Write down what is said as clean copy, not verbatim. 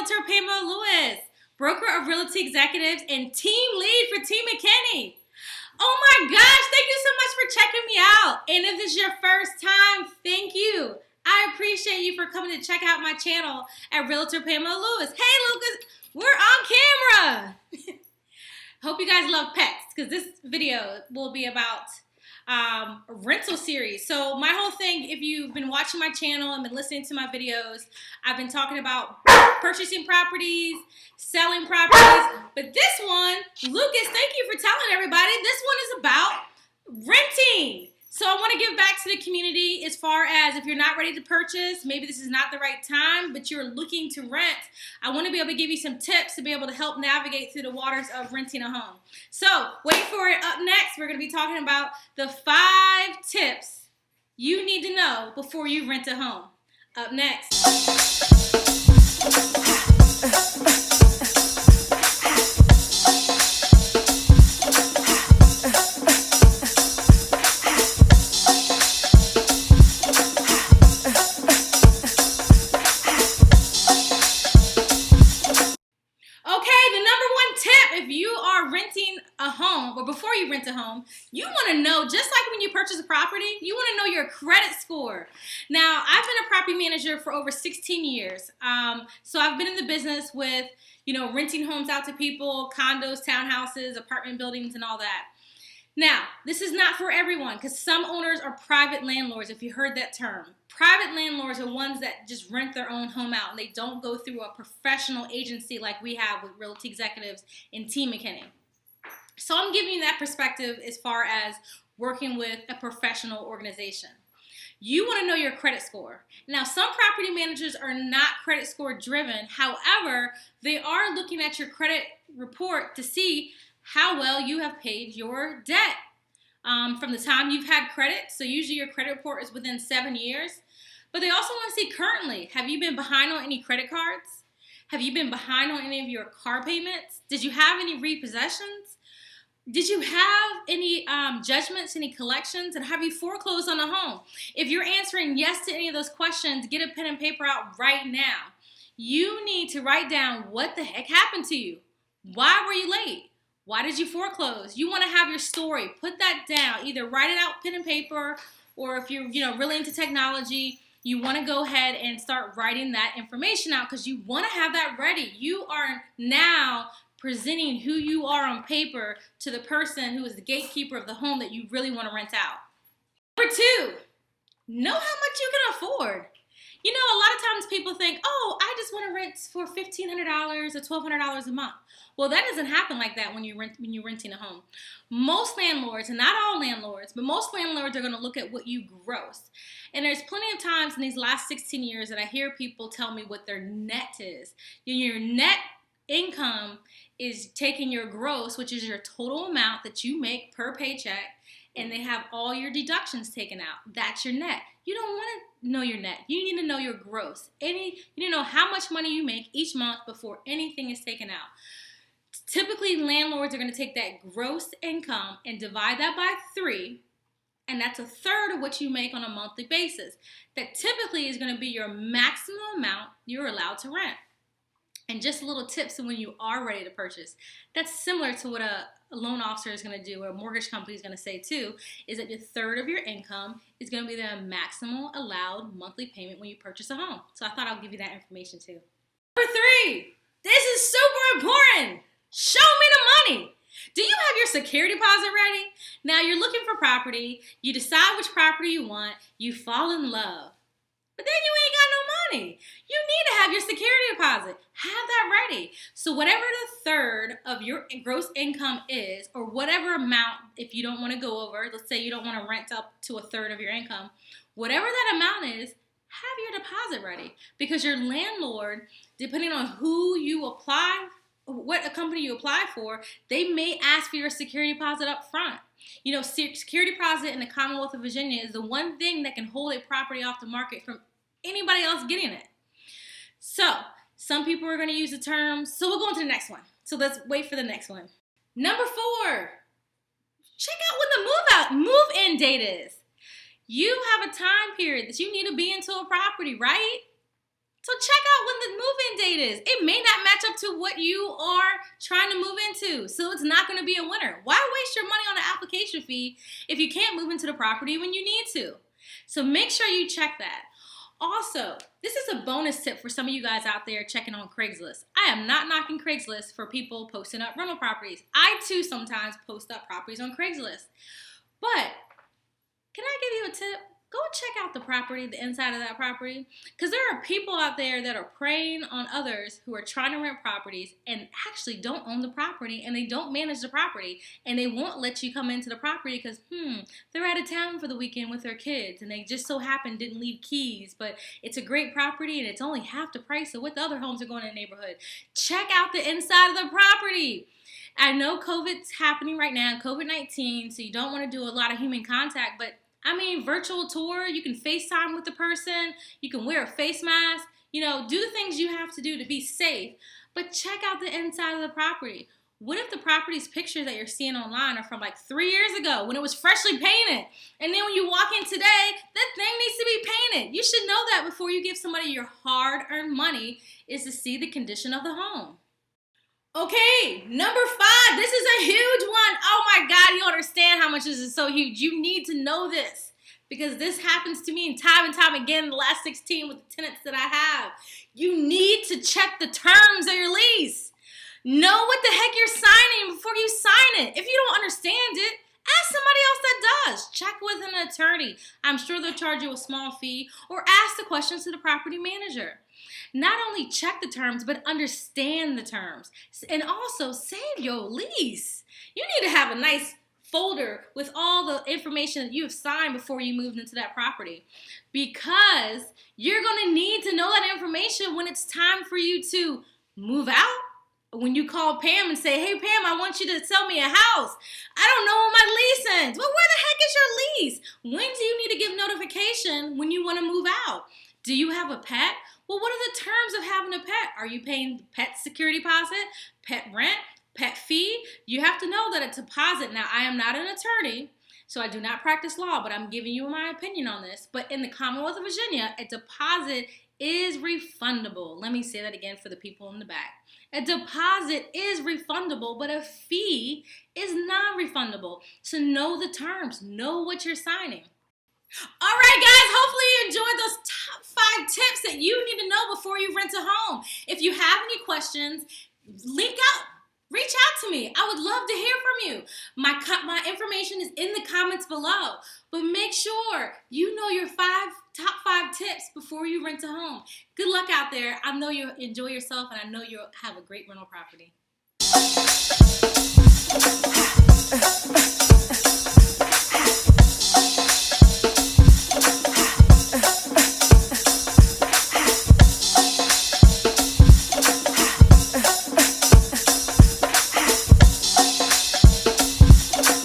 Realtor Pamela Lewis, broker of Realty Executives and team lead for Team McKinney. Oh my gosh, thank you so much for checking me out. And if this is your first time, thank you. I appreciate you for coming to check out my channel at Realtor Pamela Lewis. Hey Lucas, we're on camera. Hope you guys love pets because this video will be about a rental series. So my whole thing, if you've been watching my channel and been listening to my videos, I've been talking about purchasing properties, selling properties, but this one, Lucas, thank you for telling everybody, this one is about renting. So I want to give back to the community as far as if you're not ready to purchase, maybe this is not the right time, but you're looking to rent, I want to be able to give you some tips to be able to help navigate through the waters of renting a home. So wait for it. Up next, we're going to be talking about the 5 tips you need to know before you rent a home. Up next. Or before you rent a home, you want to know, just like when you purchase a property, you want to know your credit score. Now, I've been a property manager for over 16 years. So I've been in the business with, renting homes out to people, condos, townhouses, apartment buildings, and all that. Now, this is not for everyone because some owners are private landlords, if you heard that term. Private landlords are ones that just rent their own home out and they don't go through a professional agency like we have with Realty Executives and Team McKinney. So I'm giving you that perspective as far as working with a professional organization. You want to know your credit score. Now, some property managers are not credit score driven. However, they are looking at your credit report to see how well you have paid your debt from the time you've had credit. So usually your credit report is within 7 years. But they also want to see currently, have you been behind on any credit cards? Have you been behind on any of your car payments? Did you have any repossessions? Did you have any judgments, any collections, and have you foreclosed on a home? If you're answering yes to any of those questions, get a pen and paper out right now. You need to write down what the heck happened to you. Why were you late? Why did you foreclose? You want to have your story. Put that down. Either write it out pen and paper, or if you're really into technology, you want to go ahead and start writing that information out because you want to have that ready. You are now presenting who you are on paper to the person who is the gatekeeper of the home that you really want to rent out. Number 2, know how much you can afford. A lot of times people think, oh, I just want to rent for $1,500 or $1,200 a month. Well, that doesn't happen like that when you're renting a home. Most landlords, and not all landlords, but most landlords are going to look at what you gross. And there's plenty of times in these last 16 years that I hear people tell me what their net is. Your net income is taking your gross, which is your total amount that you make per paycheck, and they have all your deductions taken out. That's your net. You don't want to know your net. You need to know your gross. You need to know how much money you make each month before anything is taken out. Typically, landlords are going to take that gross income and divide that by 3, and that's 1/3 of what you make on a monthly basis. That typically is going to be your maximum amount you're allowed to rent. And just little tips when you are ready to purchase. That's similar to what a loan officer is going to do, or a mortgage company is going to say too, is that 1/3 of your income is going to be the maximum allowed monthly payment when you purchase a home. So I thought I'll give you that information too. Number 3, this is super important. Show me the money. Do you have your security deposit ready? Now you're looking for property, you decide which property you want, you fall in love. But then you ain't got no money. You need to have your security deposit. Have that ready. So whatever the 1/3 of your gross income is, or whatever amount, if you don't want to go over, let's say you don't want to rent up to 1/3 of your income, whatever that amount is, have your deposit ready. Because your landlord, depending on who you apply, what a company you apply for, they may ask for your security deposit up front. Security deposit in the Commonwealth of Virginia is the one thing that can hold a property off the market from anybody else getting it. So, some people are going to use the terms. So we'll go on to the next one. So let's wait for the next one. Number 4, check out when the move-in date is. You have a time period that you need to be into a property, right? So check out when the move-in date is. It may not match up to what you are trying to move into, so it's not going to be a winner. Why waste your money on an application fee if you can't move into the property when you need to? So make sure you check that. Also, this is a bonus tip for some of you guys out there checking on Craigslist. I am not knocking Craigslist for people posting up rental properties. I too sometimes post up properties on Craigslist. But can I give you a tip? Go check out the property, the inside of that property, because there are people out there that are preying on others who are trying to rent properties and actually don't own the property and they don't manage the property and they won't let you come into the property because, they're out of town for the weekend with their kids and they just so happen didn't leave keys, but it's a great property and it's only half the price of what the other homes are going in the neighborhood. Check out the inside of the property. I know COVID's happening right now, COVID-19, so you don't want to do a lot of human contact, but virtual tour, you can FaceTime with the person, you can wear a face mask, do the things you have to do to be safe, but check out the inside of the property. What if the property's pictures that you're seeing online are from like 3 years ago when it was freshly painted? And then when you walk in today, that thing needs to be painted. You should know that before you give somebody your hard-earned money is to see the condition of the home. Okay, number 5, this is a huge one. Oh my God, you don't understand how much this is so huge. You need to know this because this happens to me and time again in the last 16 with the tenants that I have. You need to check the terms of your lease. Know what the heck you're signing before you sign it. If you don't understand it, ask somebody else that does. Check with an attorney. I'm sure they'll charge you a small fee or ask the questions to the property manager. Not only check the terms, but understand the terms. And also save your lease. You need to have a nice folder with all the information that you have signed before you moved into that property. Because you're going to need to know that information when it's time for you to move out. When you call Pam and say, hey, Pam, I want you to sell me a house. I don't know when my lease ends. Well, where the heck is your lease? When do you need to give notification when you want to move out? Do you have a pet? Well, what are the terms of having a pet? Are you paying pet security deposit, pet rent, pet fee? You have to know that a deposit, now I am not an attorney, so I do not practice law, but I'm giving you my opinion on this. But in the Commonwealth of Virginia, a deposit is refundable. Let me say that again for the people in the back. A deposit is refundable, but a fee is non-refundable. So know the terms. Know what you're signing. All right, guys, hopefully you enjoyed those top 5 tips that you need to know before you rent a home. If you have any questions, reach out to me. I would love to hear from you. My information is in the comments below, but make sure you know your top 5 tips before you rent a home. Good luck out there. I know you'll enjoy yourself, and I know you'll have a great rental property.